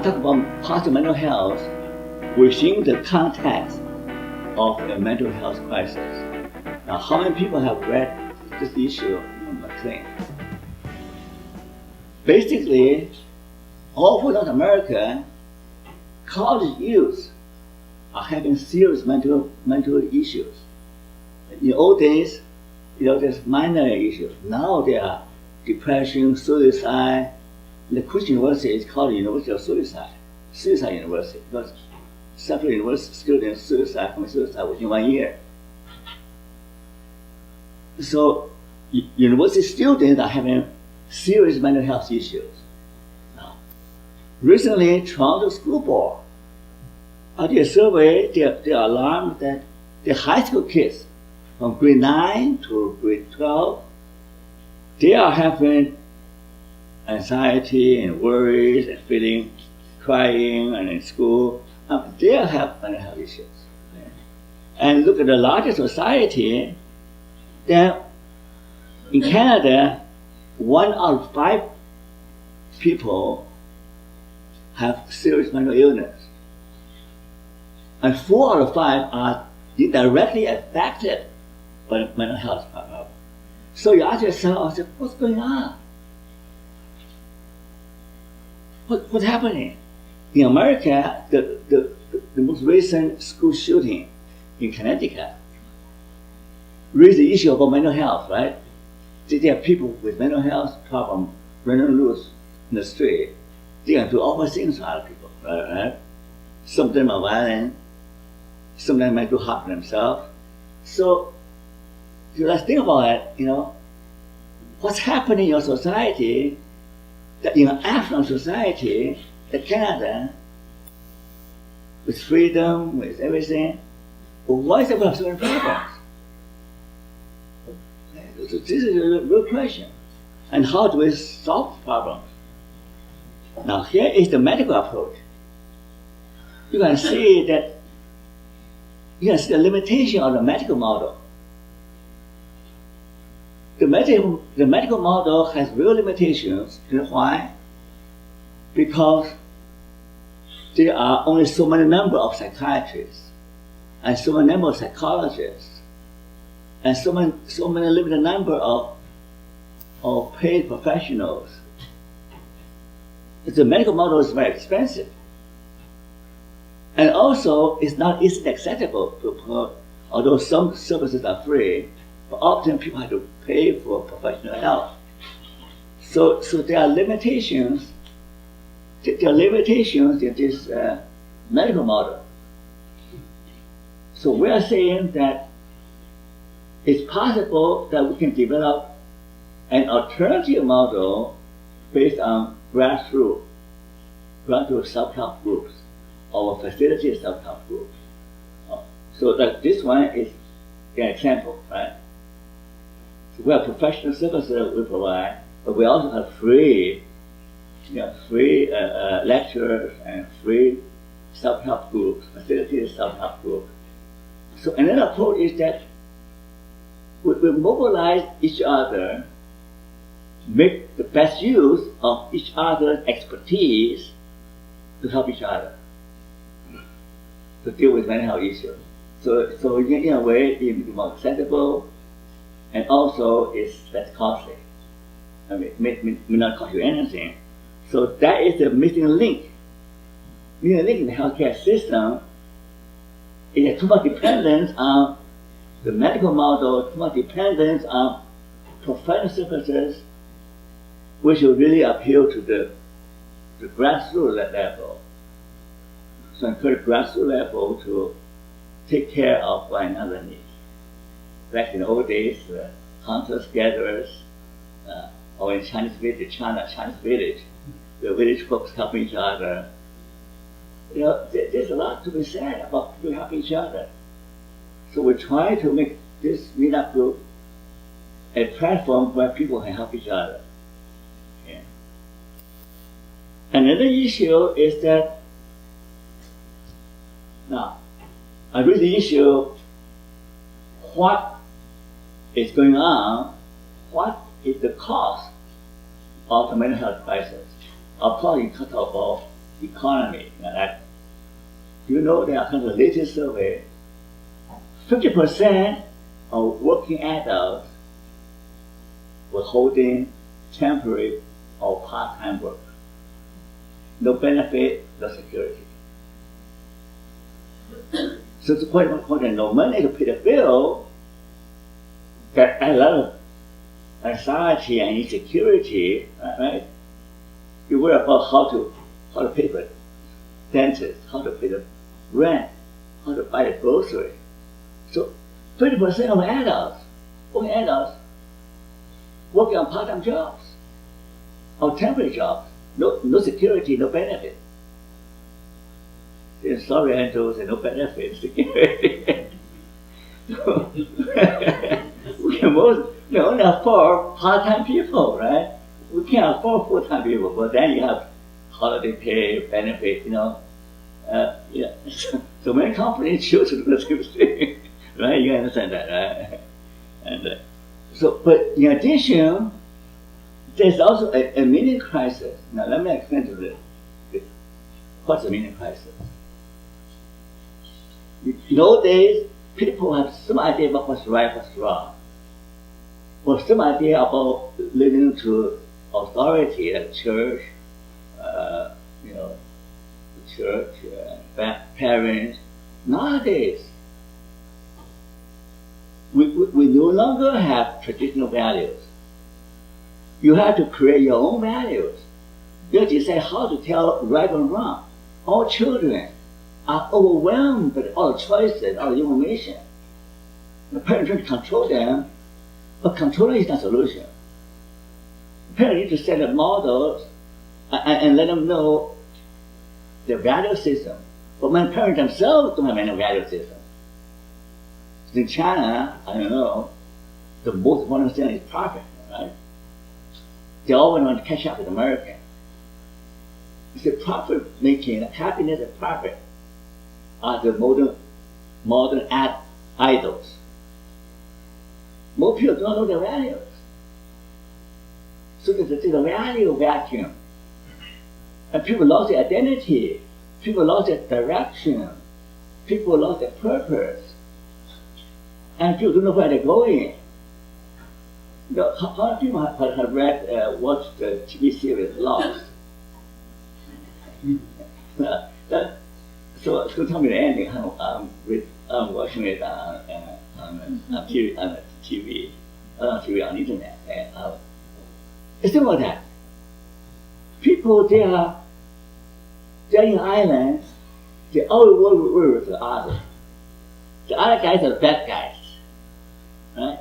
I'm talking about positive mental health within the context of a mental health crisis. Now, how many people have read this issue in McLean? Basically, all over North America, college youth are having serious mental issues. In the old days, there's minor issues. Now there are depression, suicide. The Christian University is called the University of Suicide University, because several university students commit suicide within 1 year. So university students are having serious mental health issues. Now, recently, Toronto School Board did a survey. They are alarmed that the high school kids from grade 9 to grade 12, they are having anxiety and worries and feeling crying, and in school, they have mental health issues. And look at the larger society, then in Canada, 1 out of 5 people have serious mental illness. And 4 out of 5 are directly affected by mental health problem. So you ask yourself, what's going on? What's happening? In America, the most recent school shooting in Connecticut raised the issue about mental health, right? There are people with mental health problem running loose in the street. They can do awful things to other people, right? Some of them are violent. Some of them might do harm to themselves. So let's think about it, what's happening in your society, that in an affluent society, that Canada, with freedom, with everything, why is there so many problems? This is a real question. And how do we solve problems? Now here is the medical approach. You can see the limitation of the medical model. The medical model has real limitations. You know why? Because there are only so many number of psychiatrists, and so many number of psychologists, and so many limited number of paid professionals. The medical model is very expensive. And also, it's not easily accessible, although some services are free, but often people have to pay for professional help. So there are limitations. There are limitations in this medical model. So we are saying that it's possible that we can develop an alternative model based on grassroots self-help groups or facilitated self-help groups. So that this one is an example, right? So we have professional services we provide, but we also have free lectures and free self-help groups, facilitated self-help groups. So another approach is that we mobilize each other, make the best use of each other's expertise to help each other to deal with mental health issues. So in a way, it's more accessible, and also it's less costly. I mean, it may not cost you anything. So that is the missing link. Missing link in the healthcare system is too much dependence on the medical model, too much dependence on professional services, which should really appeal to the grassroots level. So encourage grassroots level to take care of one another's needs. Back in the old days, hunters, gatherers, or in Chinese village, the village folks helping each other. There's a lot to be said about people helping each other. So we try to make this meetup group a platform where people can help each other. Yeah. Another issue is that, now, I read the issue, what is going on, what is the cause of the mental health crisis? I'll probably talk about economy. Do you know that according to the latest survey, 50% of working adults were holding temporary or part-time work. No benefit, no security. So it's quite important. No money to pay the bill, got a lot of anxiety and insecurity, right? You worry about how to pay for dentist, how to pay the rent, how to buy the grocery. So 30% of adults, working on part-time jobs, or temporary jobs, no security, no benefit. Sorry, Andrew, no benefit, security. We can only afford part-time people, right? We can't afford full-time people, but then you have holiday pay, benefit, Yeah. So many companies choose to do the same thing, right? You understand that, right? And but in addition, there's also a meaning crisis. Now, let me explain to this. What's a meaning crisis? Nowadays, people have some idea about what's right, what's wrong, or some idea about living to authority, like church, parents. Nowadays, we no longer have traditional values. You have to create your own values. You have to decide how to tell right and wrong. All children are overwhelmed by all the choices, all the information. The parents try to control them, but controlling is not a solution. The parents need to set up models and let them know their value system. But when parents themselves don't have any value system. In China, I don't know, the most important thing is profit, right? They always want to catch up with America. It's the profit making, happiness and profit are the modern idols. Most people don't know their values. So there's a value vacuum. And people lost their identity. People lost their direction. People lost their purpose. And people don't know where they're going. How many people have watched the TV series Lost? So tell me the ending. I'm watching it on TV, on the internet. It's about that. People, they are in islands. They always worry with the other. The other guys are the bad guys, right?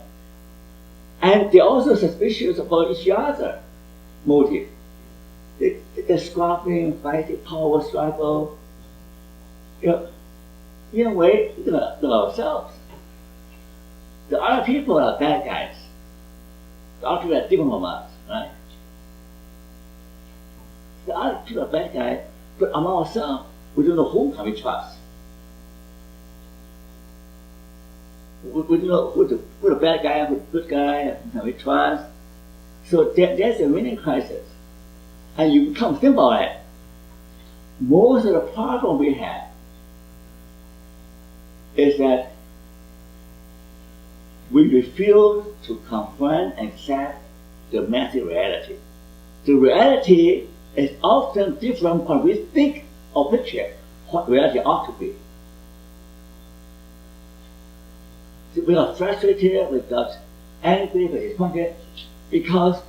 And they're also suspicious about each other motive. They're squabbling, fighting, power struggle. In a way, look at ourselves. The other people are bad guys. The other people are different from us, right? The other people are bad guys, but among ourselves, we don't know whom can we trust. We don't know who's the bad guy, who's the good guy, can we trust. So there's a meaning crisis. And you come think about it. Most of the problem we have is that we refuse to confront and accept the massive reality. The reality is often different from what we think or picture what reality ought to be. So we are frustrated, we got angry, we disappointed because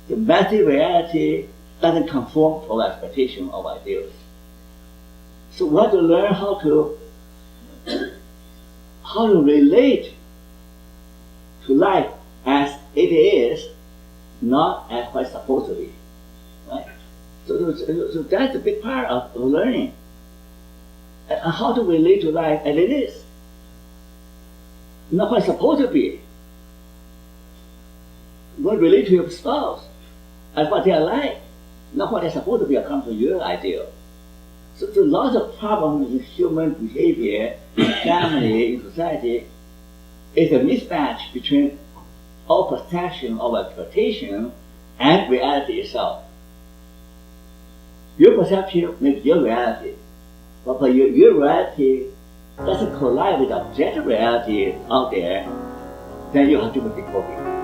the massive reality doesn't conform to our expectation of ideals. So we have to learn how to relate to life as it is, not as what it's supposed to be. Right? So that's a big part of learning. And how to relate to life as it is, not what it's supposed to be. What relate to your spouse as what they are like, not what they're supposed to be according to your ideal. So there's lots of problems in human behavior, in family, in society. It's a mismatch between our perception of expectation and reality itself. Your perception makes your reality. But for your reality doesn't collide with objective reality out there, then you have to make it copy.